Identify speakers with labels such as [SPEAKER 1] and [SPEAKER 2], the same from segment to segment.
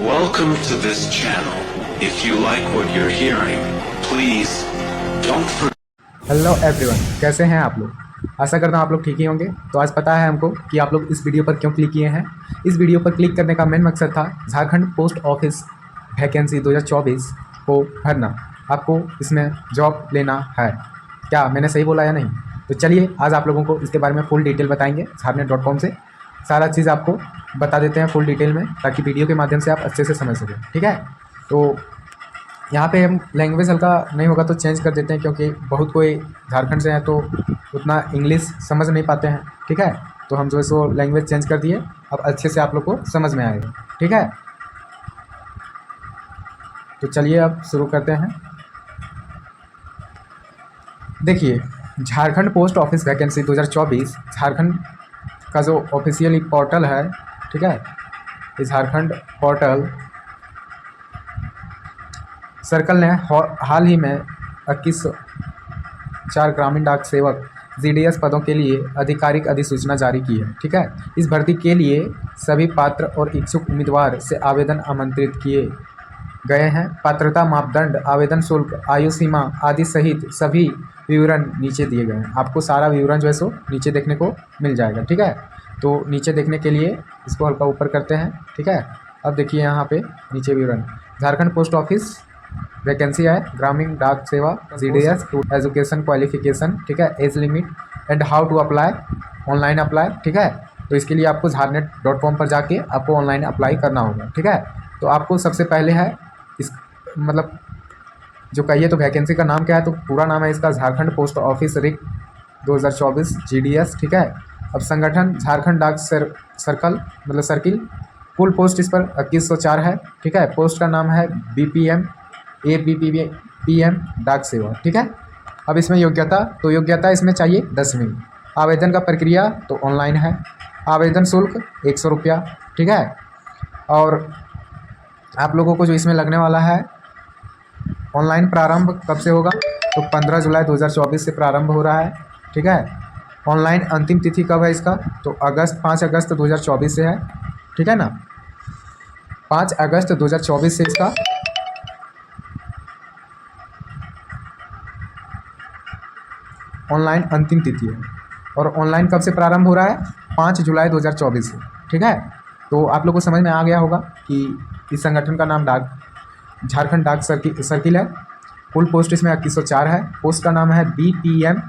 [SPEAKER 1] Welcome to this channel. If you like what you're hearing, please don't forget.
[SPEAKER 2] Hello everyone, कैसे हैं आप लोग। आशा करता हूँ आप लोग ठीक ही होंगे। तो आज पता है हमको कि आप लोग इस वीडियो पर क्यों क्लिक किए हैं। इस वीडियो पर क्लिक करने का मेन मकसद था झारखंड पोस्ट ऑफिस वैकेंसी 2024 को भरना। आपको इसमें जॉब लेना है। क्या मैंने सही बोला या नहीं? तो चलिए आज आप लोगों को इसके बारे में फुल डिटेल बताएंगे। झारनेट.com से सारा चीज़ आपको बता देते हैं फुल डिटेल में, ताकि वीडियो के माध्यम से आप अच्छे से समझ सकें। ठीक है, तो यहाँ पे हम लैंग्वेज हल्का नहीं होगा तो चेंज कर देते हैं, क्योंकि बहुत कोई झारखंड से हैं तो उतना इंग्लिश समझ नहीं पाते हैं। ठीक है, तो हम जो है सो लैंग्वेज चेंज कर दिए, अब अच्छे से आप लोग को समझ में आएगा। ठीक है, तो चलिए अब शुरू करते हैं। देखिए, Jharkhand post office vacancy 2024 Jharkhand का जो ऑफिशियल पोर्टल है, ठीक है, ये झारखंड पोर्टल सर्कल ने हाल ही में 21/4 ग्रामीण डाक सेवक GDS पदों के लिए आधिकारिक अधिसूचना जारी की है। ठीक है, इस भर्ती के लिए सभी पात्र और इच्छुक उम्मीदवार से आवेदन आमंत्रित किए गए हैं। पात्रता मापदंड, आवेदन शुल्क, आयु सीमा आदि सहित सभी विवरण नीचे दिए गए हैं। आपको सारा विवरण जो है सो नीचे देखने को मिल जाएगा। ठीक है, तो नीचे देखने के लिए इसको हल्का ऊपर करते हैं। ठीक है, अब देखिए यहाँ पे नीचे विवरण। झारखंड पोस्ट ऑफिस वैकेंसी है ग्रामीण डाक सेवा GDS टू एजुकेशन क्वालिफिकेशन। ठीक है, age limit and how to apply, online apply. ठीक है, तो इसके लिए आपको झारनेट.com पर जाके आपको ऑनलाइन अप्लाई करना होगा। ठीक है, तो आपको सबसे पहले है इस मतलब जो कहिए तो वैकेंसी का नाम क्या है, तो पूरा नाम है इसका झारखंड पोस्ट ऑफिस रिक्त 2024 GDS। ठीक है, अब संगठन झारखंड डाक सर्कल मतलब सर्किल। कुल पोस्ट इस पर 2104 है। ठीक है, पोस्ट का नाम है BPM ABPM डाक सेवा। ठीक है, अब इसमें योग्यता, तो योग्यता इसमें चाहिए 10वीं। आवेदन का प्रक्रिया तो ऑनलाइन है। आवेदन शुल्क 100 रुपया। ठीक है, और आप लोगों को जो इसमें लगने वाला है, ऑनलाइन प्रारंभ कब से होगा, तो 15 जुलाई 2024 से प्रारंभ हो रहा है। ठीक है, ऑनलाइन अंतिम तिथि कब है इसका, तो 5 अगस्त 2024 से है। ठीक है ना, 5 अगस्त 2024 से इसका ऑनलाइन अंतिम तिथि है। और ऑनलाइन कब से प्रारंभ हो रहा है, 5 जुलाई 2024 से। ठीक है, तो आप लोग को समझ में आ गया होगा कि इस संगठन का नाम झारखंड डाक सर्किल है। कुल पोस्ट इसमें 2104 है। पोस्ट का नाम है BPM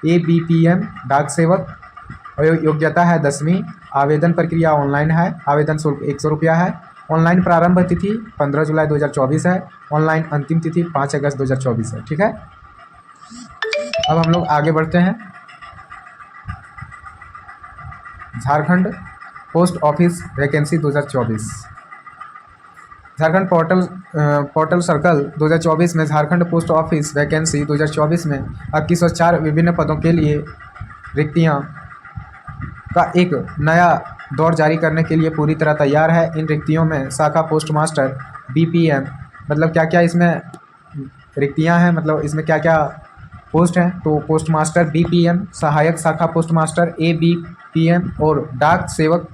[SPEAKER 2] ABPM डाक सेवक और योग्यता है 10वीं। आवेदन प्रक्रिया ऑनलाइन है। आवेदन शुल्क 100 रुपया है। ऑनलाइन प्रारंभ तिथि 15 जुलाई 2024 है। ऑनलाइन अंतिम तिथि 5 अगस्त 2024 है। ठीक है, अब हम लोग आगे बढ़ते हैं। Jharkhand post office vacancy 2024 Jharkhand portal circle 2024 में झारखंड पोस्ट ऑफिस वैकेंसी 2024 में 2104 विभिन्न पदों के लिए रिक्तियां का एक नया दौर जारी करने के लिए पूरी तरह तैयार है। इन रिक्तियों में शाखा पोस्ट मास्टर BPM, मतलब क्या क्या इसमें रिक्तियां हैं, मतलब इसमें क्या क्या पोस्ट हैं, तो पोस्ट मास्टर BPM, सहायक शाखा पोस्ट मास्टर ABPM और डाक सेवक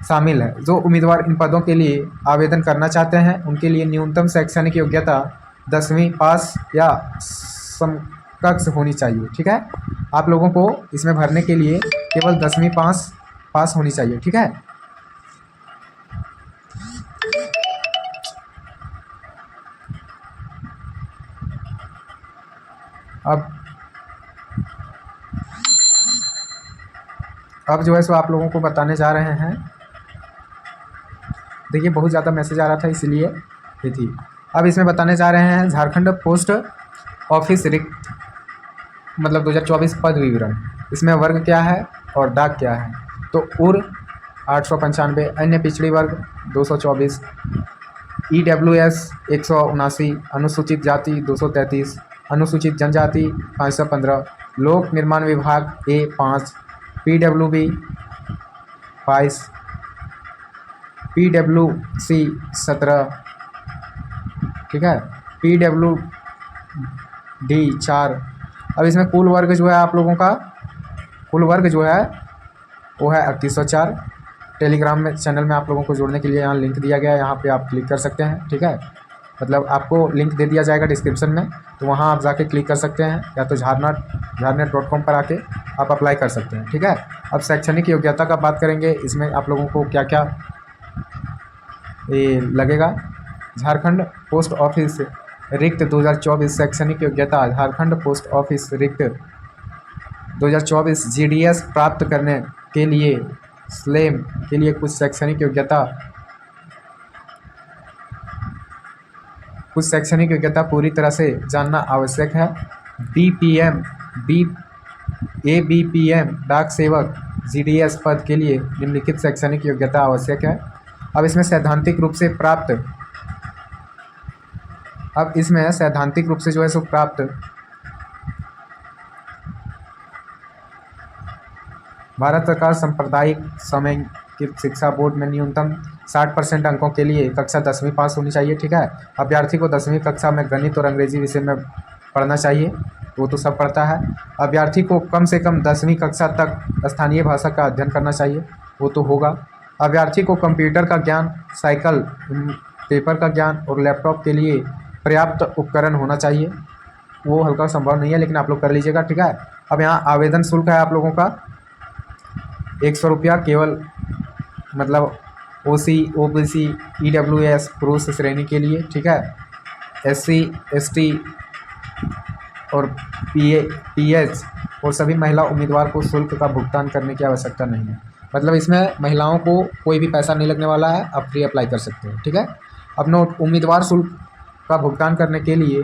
[SPEAKER 2] शामिल है। जो उम्मीदवार इन पदों के लिए आवेदन करना चाहते हैं उनके लिए न्यूनतम शैक्षणिक योग्यता 10वीं पास या समकक्ष होनी चाहिए। ठीक है, आप लोगों को इसमें भरने के लिए केवल 10वीं पास होनी चाहिए। ठीक है, अब जो है सो आप लोगों को बताने जा रहे हैं। देखिए, बहुत ज़्यादा मैसेज आ रहा था इसलिए ये थी। अब इसमें बताने जा रहे हैं झारखंड पोस्ट ऑफिस रिक्त मतलब 2024 पद विवरण। इसमें वर्ग क्या है और डाक क्या है, तो उर 895, अन्य पिछड़ी वर्ग 224, EWS 179, अनुसूचित जाति 233, अनुसूचित जनजाति 515, लोक निर्माण विभाग A5, PWB 22, PWC 17। ठीक है, PWD 4। अब इसमें कुल वर्ग जो है आप लोगों का, कुल वर्ग जो है वो है 3104। टेलीग्राम में चैनल में आप लोगों को जुड़ने के लिए यहाँ लिंक दिया गया है, यहाँ पे आप क्लिक कर सकते हैं। ठीक है, मतलब आपको लिंक दे दिया जाएगा डिस्क्रिप्शन में, तो वहाँ आप जाके क्लिक कर सकते हैं, या तो झारनेट.com पर आके आप अप्लाई कर सकते हैं। ठीक है, अब शैक्षणिक योग्यता का बात करेंगे। इसमें आप लोगों को क्या क्या ये लगेगा। झारखंड पोस्ट ऑफिस रिक्त 2024 शैक्षणिक योग्यता। झारखंड पोस्ट ऑफिस रिक्त 2024 GDS प्राप्त करने के लिए स्लेम के लिए कुछ शैक्षणिक योग्यता पूरी तरह से जानना आवश्यक है। ABPM डाक सेवक GDS पद के लिए निम्नलिखित शैक्षणिक योग्यता आवश्यक है। अब इसमें सैद्धांतिक रूप से जो है सो प्राप्त भारत सरकार सांप्रदायिक समैंगिक शिक्षा बोर्ड में न्यूनतम 60% अंकों के लिए कक्षा 10वीं पास होनी चाहिए। ठीक है, अभ्यर्थी को 10वीं कक्षा में गणित और अंग्रेजी विषय में पढ़ना चाहिए, वो तो सब पढ़ता है। अभ्यर्थी को कम से कम 10वीं कक्षा तक स्थानीय भाषा का अध्ययन करना चाहिए, वो तो होगा। अभ्यर्थी को कंप्यूटर का ज्ञान, साइकिल, पेपर का ज्ञान और लैपटॉप के लिए पर्याप्त उपकरण होना चाहिए, वो हल्का संभव नहीं है, लेकिन आप लोग कर लीजिएगा। ठीक है, अब यहाँ आवेदन शुल्क है आप लोगों का 100 रुपया केवल, मतलब OC, OBC, EWS पुरुष श्रेणी के लिए। ठीक है, SC, ST और PH और सभी महिला उम्मीदवार को शुल्क का भुगतान करने की आवश्यकता नहीं है। मतलब इसमें महिलाओं को कोई भी पैसा नहीं लगने वाला है, आप फ्री अप्लाई कर सकते हैं। ठीक है, अब नोट, उम्मीदवार शुल्क का भुगतान करने के लिए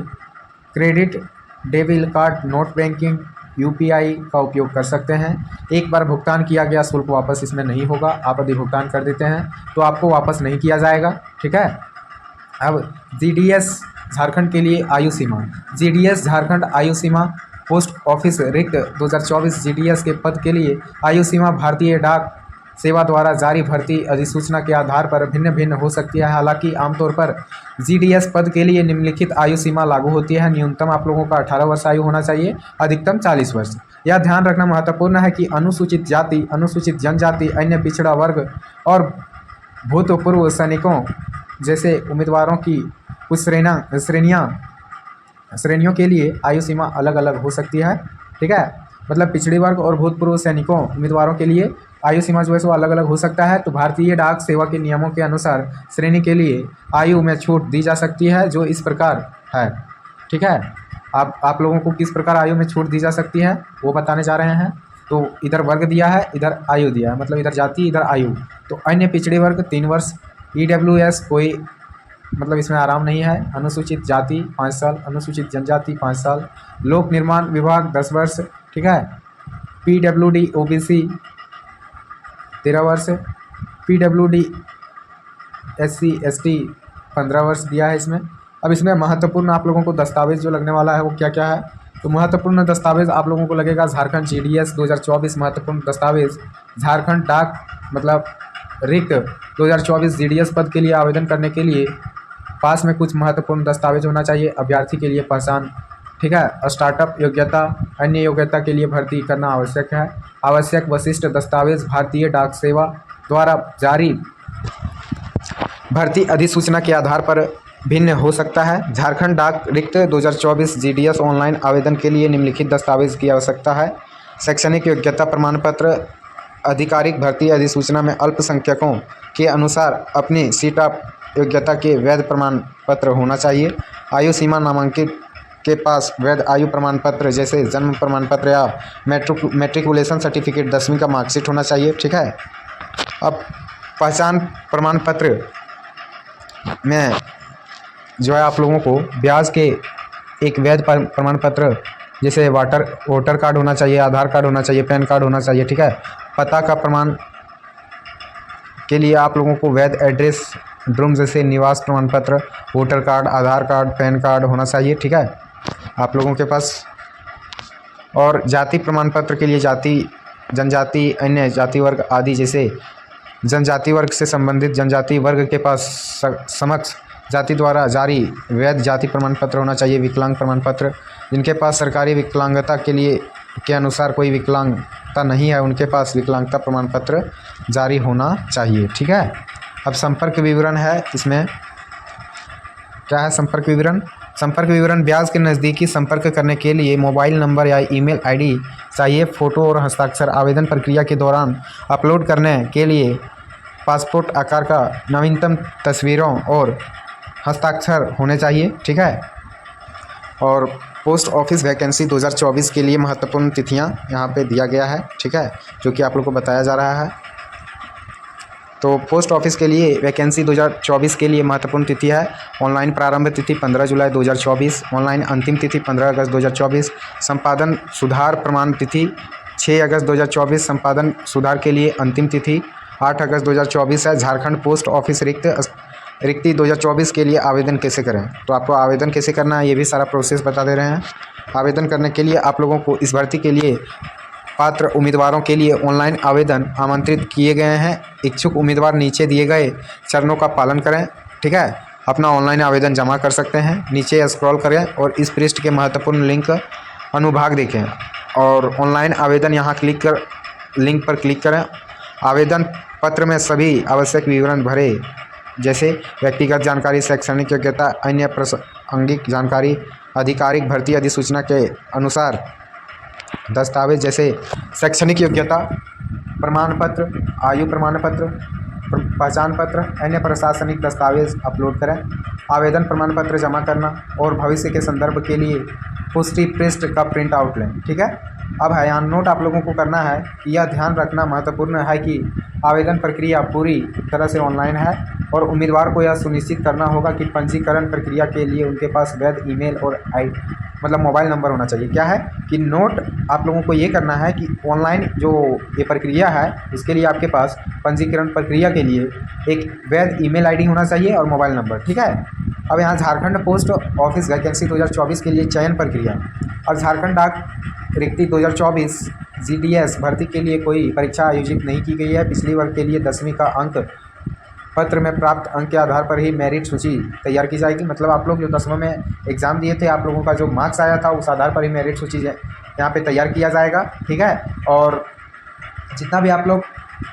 [SPEAKER 2] credit, debit card, note banking, UPI का उपयोग कर सकते हैं। एक बार भुगतान किया गया शुल्क वापस इसमें नहीं होगा। आप यदि भुगतान कर देते हैं तो आपको वापस नहीं किया जाएगा। ठीक है, अब GDS झारखंड के लिए आयु सीमा। GDS झारखंड आयु सीमा पोस्ट ऑफिस रिक्त 2024 GDS के पद के लिए आयु सीमा भारतीय डाक सेवा द्वारा जारी भर्ती अधिसूचना के आधार पर भिन्न भिन्न हो सकती है। हालांकि आमतौर पर GDS पद के लिए निम्नलिखित आयु सीमा लागू होती है। न्यूनतम आप लोगों का 18 वर्ष आयु होना चाहिए, अधिकतम 40 वर्ष। यह ध्यान रखना महत्वपूर्ण है कि अनुसूचित जाति, अनुसूचित जनजाति, अन्य पिछड़ा वर्ग और भूतपूर्व सैनिकों जैसे उम्मीदवारों की कुछ श्रेणियों के लिए आयु सीमा अलग अलग हो सकती है। ठीक है, मतलब पिछड़ी वर्ग और भूतपूर्व सैनिकों उम्मीदवारों के लिए आयु सीमा जो है सो अलग अलग हो सकता है। तो भारतीय डाक सेवा के नियमों के अनुसार श्रेणी के लिए आयु में छूट दी जा सकती है, जो इस प्रकार है। ठीक है, आप लोगों को किस प्रकार आयु में छूट दी जा सकती है वो बताने जा रहे हैं। तो इधर वर्ग दिया है, इधर आयु दिया है, मतलब इधर जाति, इधर आयु। तो अन्य पिछड़े वर्ग 3 वर्ष, EWS कोई मतलब इसमें आराम नहीं है। अनुसूचित जाति 5 साल, अनुसूचित जनजाति 5 साल, लोक निर्माण विभाग 10 वर्ष। ठीक है, PWD OBC 13 वर्ष, PWD SC ST 15 वर्ष दिया है इसमें। अब इसमें महत्वपूर्ण आप लोगों को दस्तावेज़ जो लगने वाला है वो क्या क्या है। तो महत्वपूर्ण दस्तावेज़ आप लोगों को लगेगा झारखंड GDS 2024 महत्वपूर्ण दस्तावेज़। झारखंड डाक मतलब रिक्त 2024 GDS पद के लिए आवेदन करने के लिए पास में कुछ महत्वपूर्ण दस्तावेज होना चाहिए। अभ्यर्थी के लिए पहचान। ठीक है, स्टार्टअप योग्यता, अन्य योग्यता के लिए भर्ती करना आवश्यक है। आवश्यक वशिष्ठ दस्तावेज भारतीय डाक सेवा द्वारा जारी भर्ती अधिसूचना के आधार पर भिन्न हो सकता है। झारखंड डाक रिक्त 2024 GDS ऑनलाइन आवेदन के लिए निम्नलिखित दस्तावेज की आवश्यकता है। शैक्षणिक योग्यता प्रमाण पत्र। आधिकारिक भर्ती अधिसूचना में अल्पसंख्यकों के अनुसार अपनी सीट ऑफ योग्यता के वैध प्रमाण पत्र होना चाहिए। आयु सीमा नामांकित के पास वैध आयु प्रमाण पत्र जैसे जन्म प्रमाण पत्र या मैट्रिकुलेशन सर्टिफिकेट 10वीं का मार्कशीट होना चाहिए। ठीक है, अब पहचान प्रमाण पत्र में जो है आप लोगों को ब्याज के एक वैध प्रमाण पत्र जैसे वोटर कार्ड होना चाहिए, आधार कार्ड होना चाहिए, पैन कार्ड होना चाहिए। ठीक है, पता का प्रमाण के लिए आप लोगों को वैध एड्रेस ड्रूम जैसे निवास प्रमाण पत्र, वोटर कार्ड, आधार कार्ड, पैन कार्ड होना चाहिए। ठीक है, आप लोगों के पास। और जाति प्रमाण पत्र के लिए जाति, जनजाति, अन्य जाति वर्ग आदि जैसे जनजाति वर्ग से संबंधित जनजाति वर्ग के पास समक्ष जाति द्वारा जारी वैध जाति प्रमाण पत्र होना चाहिए। विकलांग प्रमाण पत्र, जिनके पास सरकारी विकलांगता के लिए के अनुसार कोई विकलांगता नहीं है उनके पास विकलांगता प्रमाण पत्र जारी होना चाहिए। ठीक है। अब संपर्क विवरण है, इसमें क्या है संपर्क विवरण। संपर्क विवरण ब्याज के नज़दीकी संपर्क करने के लिए मोबाइल नंबर या ईमेल आईडी चाहिए। फ़ोटो और हस्ताक्षर आवेदन प्रक्रिया के दौरान अपलोड करने के लिए पासपोर्ट आकार का नवीनतम तस्वीरों और हस्ताक्षर होने चाहिए। ठीक है। और पोस्ट ऑफिस वैकेंसी 2024 के लिए महत्वपूर्ण तिथियां यहाँ पे दिया गया है। ठीक है, जो कि आप लोग को बताया जा रहा है। तो पोस्ट ऑफिस के लिए वैकेंसी 2024 के लिए महत्वपूर्ण तिथि है। ऑनलाइन प्रारंभ तिथि 15 जुलाई 2024, ऑनलाइन अंतिम तिथि 15 अगस्त 2024, संपादन सुधार प्रमाण तिथि 6 अगस्त 2024, संपादन सुधार के लिए अंतिम तिथि 8 अगस्त 2024 है। झारखंड पोस्ट ऑफिस रिक्ति 2024 के लिए आवेदन कैसे करें, तो आपको आवेदन कैसे करना है ये भी सारा प्रोसेस बता दे रहे हैं। आवेदन करने के लिए आप लोगों को इस भर्ती के लिए पात्र उम्मीदवारों के लिए ऑनलाइन आवेदन आमंत्रित किए गए हैं। इच्छुक उम्मीदवार नीचे दिए गए चरणों का पालन करें। ठीक है, अपना ऑनलाइन आवेदन जमा कर सकते हैं। नीचे स्क्रॉल करें और इस पृष्ठ के महत्वपूर्ण लिंक अनुभाग देखें और ऑनलाइन आवेदन यहाँ लिंक पर क्लिक करें। आवेदन पत्र में सभी आवश्यक विवरण भरें, जैसे व्यक्तिगत जानकारी, शैक्षणिक योग्यता, अन्य प्रासंगिक जानकारी, आधिकारिक भर्ती अधिसूचना के अनुसार दस्तावेज जैसे शैक्षणिक योग्यता प्रमाण पत्र, आयु प्रमाण पत्र, पहचान पत्र, अन्य प्रशासनिक दस्तावेज अपलोड करें। आवेदन प्रमाण पत्र जमा करना और भविष्य के संदर्भ के लिए पुष्टि पृष्ठ का प्रिंट आउट लें। ठीक है। अब है यहाँ नोट आप लोगों को करना है कि यह ध्यान रखना महत्वपूर्ण है कि आवेदन प्रक्रिया पूरी तरह से ऑनलाइन है और उम्मीदवार को यह सुनिश्चित करना होगा कि पंजीकरण प्रक्रिया के लिए उनके पास वैध ईमेल और मोबाइल नंबर होना चाहिए। क्या है कि नोट आप लोगों को ये करना है कि ऑनलाइन जो ये प्रक्रिया है इसके लिए आपके पास पंजीकरण प्रक्रिया के लिए एक वैध ईमेल आईडी होना चाहिए और मोबाइल नंबर। ठीक है। अब यहाँ झारखंड पोस्ट ऑफिस वैकेंसी 2024 के लिए चयन प्रक्रिया। अब झारखंड डाक रिक्ति 2024 GDS भर्ती के लिए कोई परीक्षा आयोजित नहीं की गई है। पिछली वर्ग के लिए 10वीं का अंक पत्र में प्राप्त अंक के आधार पर ही मेरिट सूची तैयार की जाएगी। मतलब आप लोग जो 10वीं में एग्ज़ाम दिए थे, आप लोगों का जो मार्क्स आया था उस आधार पर ही मेरिट सूची यहाँ पे तैयार किया जाएगा। ठीक है। और जितना भी आप लोग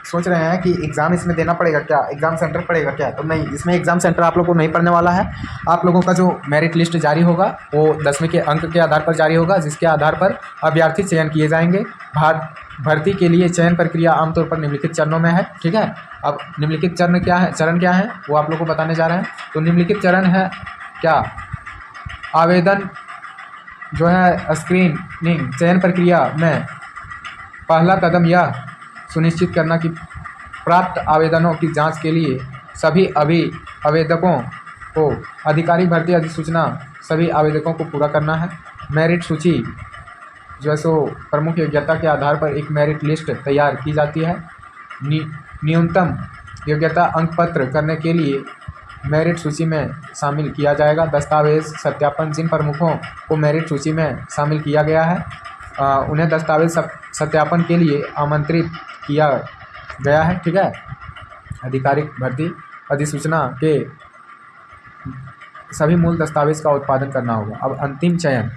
[SPEAKER 2] सोच रहे हैं कि एग्ज़ाम इसमें देना पड़ेगा क्या, एग्ज़ाम सेंटर पड़ेगा क्या, तो नहीं, इसमें एग्ज़ाम सेंटर आप लोग को नहीं पड़ने वाला है। आप लोगों का जो मेरिट लिस्ट जारी होगा वो 10वीं के अंक के आधार पर जारी होगा, जिसके आधार पर अभ्यर्थी चयन किए जाएंगे। भर्ती के लिए चयन प्रक्रिया आमतौर पर निम्नलिखित चरणों में है। ठीक है। अब निम्नलिखित चरण क्या है वो आप लोग को बताने जा रहे हैं। तो निम्नलिखित चरण है क्या, आवेदन जो है स्क्रीनिंग। चयन प्रक्रिया में पहला कदम यह सुनिश्चित करना कि प्राप्त आवेदनों की जांच के लिए सभी आवेदकों को आधिकारिक भर्ती अधिसूचना सभी आवेदकों को पूरा करना है। मेरिट सूची जो है सो प्रमुख योग्यता के आधार पर एक मेरिट लिस्ट तैयार की जाती है। न्यूनतम योग्यता अंक पत्र करने के लिए मेरिट सूची में शामिल किया जाएगा। दस्तावेज सत्यापन, जिन प्रमुखों को मेरिट सूची में शामिल किया गया है उन्हें दस्तावेज सत्यापन के लिए आमंत्रित किया गया है। ठीक है। आधिकारिक भर्ती अधिसूचना के सभी मूल दस्तावेज का उत्पादन करना होगा। अब अंतिम चयन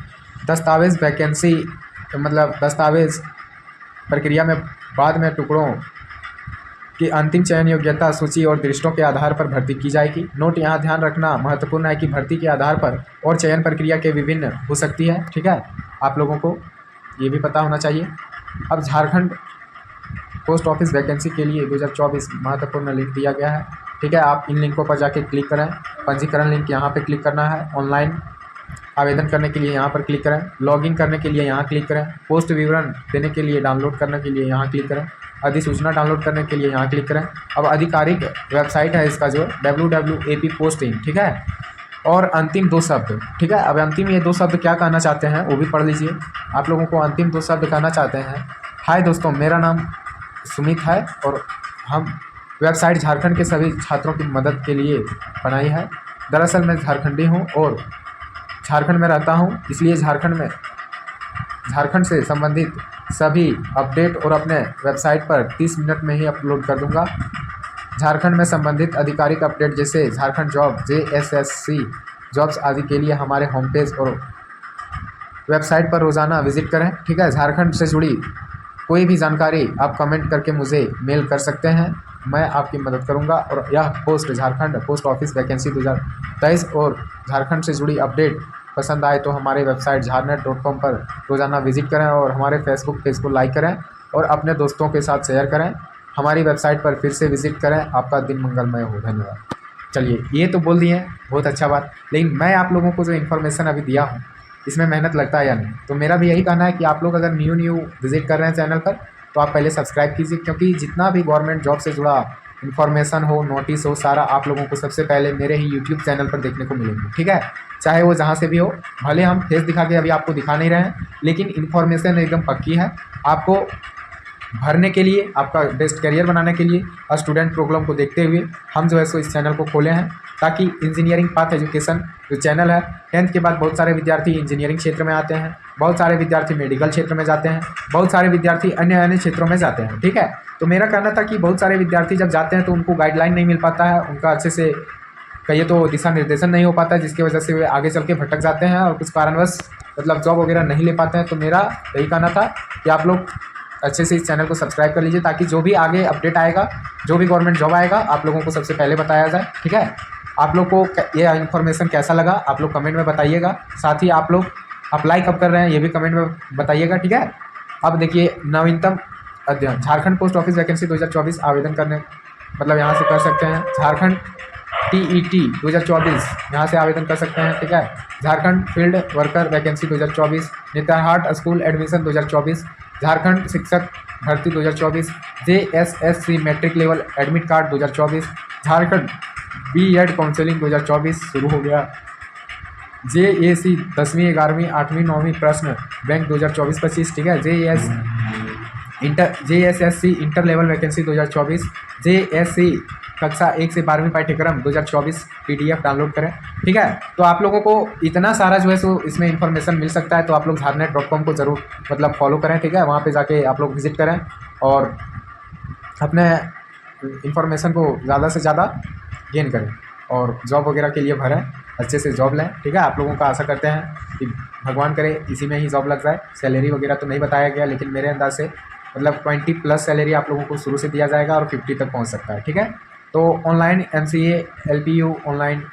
[SPEAKER 2] दस्तावेज वैकेंसी दस्तावेज प्रक्रिया में बाद में टुकड़ों की अंतिम चयन योग्यता सूची और दृष्टों के आधार पर भर्ती की जाएगी। नोट यहाँ ध्यान रखना महत्वपूर्ण है कि भर्ती के आधार पर और चयन प्रक्रिया के विभिन्न हो सकती है। ठीक है, आप लोगों को ये भी पता होना चाहिए। अब झारखंड पोस्ट ऑफिस वैकेंसी के लिए 2024 महत्वपूर्ण लिंक दिया गया है। ठीक है, आप इन लिंकों पर जाके क्लिक करें। पंजीकरण लिंक यहाँ पे क्लिक करना है। ऑनलाइन आवेदन करने के लिए यहाँ पर क्लिक करें। लॉगिन करने के लिए यहाँ क्लिक करें। पोस्ट विवरण देने के लिए डाउनलोड करने के लिए यहाँ क्लिक करें। अधिसूचना डाउनलोड करने के लिए यहाँ क्लिक करें। अब आधिकारिक वेबसाइट है इसका जो www.ap posting। ठीक है, और अंतिम दो शब्द। ठीक है, अब अंतिम ये दो शब्द क्या कहना चाहते हैं वो भी पढ़ लीजिए। आप लोगों को अंतिम दो शब्द कहना चाहते हैं। हाय दोस्तों, मेरा नाम सुमित है और हम वेबसाइट झारखंड के सभी छात्रों की मदद के लिए बनाई है। दरअसल मैं झारखंडी हूँ और झारखंड में रहता हूँ, इसलिए झारखंड से संबंधित सभी अपडेट और अपने वेबसाइट पर 30 मिनट में ही अपलोड कर दूंगा। झारखंड में संबंधित आधिकारिक अपडेट जैसे झारखंड जॉब, JSSC जॉब्स आदि के लिए हमारे होम पेज और वेबसाइट पर रोज़ाना विज़िट करें, ठीक है। झारखंड से जुड़ी कोई भी जानकारी आप कमेंट करके मुझे मेल कर सकते हैं, मैं आपकी मदद करूंगा। और यह post Jharkhand post office vacancy 2023 और झारखंड से जुड़ी अपडेट पसंद आए तो हमारे वेबसाइट झारनेट.com पर रोज़ाना विजिट करें और हमारे फेसबुक पेज को लाइक करें और अपने दोस्तों के साथ शेयर करें। हमारी वेबसाइट पर फिर से विजिट करें। आपका दिन मंगलमय हो। धन्यवाद। चलिए, ये तो बोल दिए हैं, बहुत अच्छा बात, लेकिन मैं आप लोगों को जो इन्फॉर्मेशन अभी दिया हूँ इसमें मेहनत लगता है या नहीं? तो मेरा भी यही कहना है कि आप लोग अगर न्यू विजिट कर रहे हैं चैनल पर तो आप पहले सब्सक्राइब कीजिए, क्योंकि जितना भी गवर्नमेंट जॉब से जुड़ा इन्फॉर्मेशन हो, नोटिस हो, सारा आप लोगों को सबसे पहले मेरे ही यूट्यूब चैनल पर देखने को मिलेंगे, ठीक है। चाहे वो जहाँ से भी हो, भले हम फेस दिखा के अभी आपको दिखा नहीं रहे हैं, लेकिन इन्फॉर्मेशन एकदम पक्की है। आपको भरने के लिए, आपका बेस्ट करियर बनाने के लिए और स्टूडेंट प्रॉब्लम को देखते हुए हम जो है सो इस चैनल को खोले हैं, ताकि इंजीनियरिंग पाथ एजुकेशन जो चैनल है, 10th के बाद बहुत सारे विद्यार्थी इंजीनियरिंग क्षेत्र में आते हैं, बहुत सारे विद्यार्थी मेडिकल क्षेत्र में जाते हैं, बहुत सारे विद्यार्थी अन्य क्षेत्रों में जाते हैं, ठीक है। तो मेरा कहना था कि बहुत सारे विद्यार्थी जब जाते हैं तो उनको गाइडलाइन नहीं मिल पाता है, उनका अच्छे से कहिए तो दिशा निर्देशन नहीं हो पाता है, जिसकी वजह से वे आगे चल के भटक जाते हैं और कुछ कारणवश मतलब जॉब वगैरह नहीं ले पाते हैं। तो मेरा यही कहना था कि आप लोग अच्छे से इस चैनल को सब्सक्राइब कर लीजिए, ताकि जो भी आगे अपडेट आएगा, जो भी गवर्नमेंट जॉब आएगा, आप लोगों को सबसे पहले बताया जाए, ठीक है। आप लोग को ये इन्फॉर्मेशन कैसा लगा आप लोग कमेंट में बताइएगा। साथ ही आप लोग अप्लाई कब कर रहे हैं ये भी कमेंट में बताइएगा, ठीक है। अब देखिए, नवीनतम अध्ययन झारखंड पोस्ट ऑफिस वैकेंसी 2024 आवेदन करने मतलब यहाँ से कर सकते हैं। झारखंड TET 2024 यहाँ से आवेदन कर सकते हैं, ठीक है। Jharkhand field worker vacancy 2024, Netarhat school admission 2024, Jharkhand शिक्षक भर्ती 2024, JSSC matric level admit card 2024, Jharkhand B.Ed counselling 2024 शुरू हो गया, JAC 10वीं 11वीं 8वीं 9वीं प्रश्न बैंक 2024-25, ठीक है। JSSC inter level vacancy 2024, JSC कक्षा 1 से 12वीं पाठ्यक्रम 2024 PDF डाउनलोड करें, ठीक है। तो आप लोगों को इतना सारा जो है सो इसमें इन्फॉर्मेशन मिल सकता है, तो आप लोग झारनेट.com को ज़रूर मतलब फॉलो करें, ठीक है। वहाँ पे जाके आप लोग विजिट करें और अपने इन्फॉर्मेशन को ज़्यादा से ज़्यादा गेन करें और जॉब वगैरह के लिए भरें, अच्छे से जॉब लें, ठीक है। आप लोगों का आशा करते हैं कि भगवान करे इसी में ही जॉब लग जाए। सैलरी वगैरह तो नहीं बताया गया, लेकिन मेरे अंदाज से मतलब 20+ सैलरी आप लोगों को शुरू से दिया जाएगा और 50 तक पहुंच सकता है, ठीक है। तो online MCA LPU online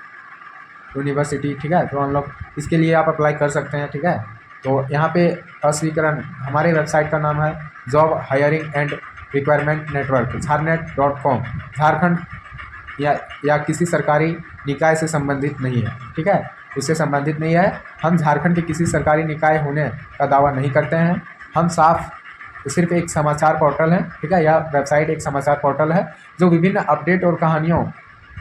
[SPEAKER 2] university, ठीक है। तो हम लोग इसके लिए आप अप्लाई कर सकते हैं, ठीक है। तो यहाँ पे अस्वीकरण, हमारे वेबसाइट का नाम है job hiring and requirement network झारनेट.com। झारखंड या किसी सरकारी निकाय से संबंधित नहीं है, ठीक है। उससे संबंधित नहीं है। हम झारखंड के किसी सरकारी निकाय होने का दावा नहीं करते हैं। हम सिर्फ एक समाचार पोर्टल है, ठीक है। यह वेबसाइट एक समाचार पोर्टल है जो विभिन्न अपडेट और कहानियों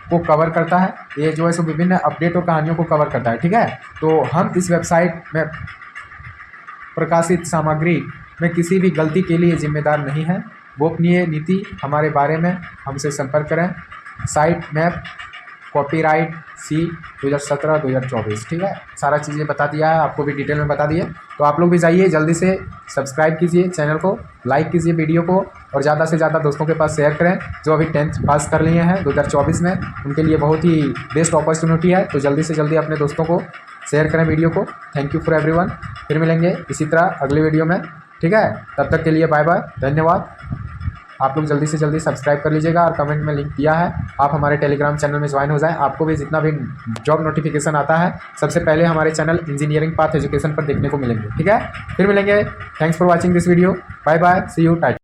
[SPEAKER 2] को कवर करता है। ये जो है सो विभिन्न अपडेट और कहानियों को कवर करता है, ठीक है। तो हम इस वेबसाइट में प्रकाशित सामग्री में किसी भी गलती के लिए जिम्मेदार नहीं है। गोपनीय नीति हमारे बारे में हमसे संपर्क करें। साइट मैप कॉपीराइट C 2017-2024, ठीक है। सारा चीज़ें बता दिया है, आपको भी डिटेल में बता दिए। तो आप लोग भी जाइए, जल्दी से सब्सक्राइब कीजिए चैनल को, लाइक कीजिए वीडियो को और ज़्यादा से ज़्यादा दोस्तों के पास शेयर करें जो अभी 10th पास कर लिए हैं 2024 में। उनके लिए बहुत ही बेस्ट अपॉर्चुनिटी है, तो जल्दी से जल्दी अपने दोस्तों को शेयर करें वीडियो को। Thank you for everyone. फिर मिलेंगे इसी तरह अगले वीडियो में, ठीक है। तब तक के लिए बाय बाय, धन्यवाद। आप लोग जल्दी से जल्दी सब्सक्राइब कर लीजिएगा और कमेंट में लिंक दिया है, आप हमारे टेलीग्राम चैनल में ज्वाइन हो जाएं। आपको भी जितना भी जॉब नोटिफिकेशन आता है सबसे पहले हमारे चैनल इंजीनियरिंग पाथ एजुकेशन पर देखने को मिलेंगे, ठीक है। फिर मिलेंगे। Thanks for watching this video. Bye bye, see you, Tata.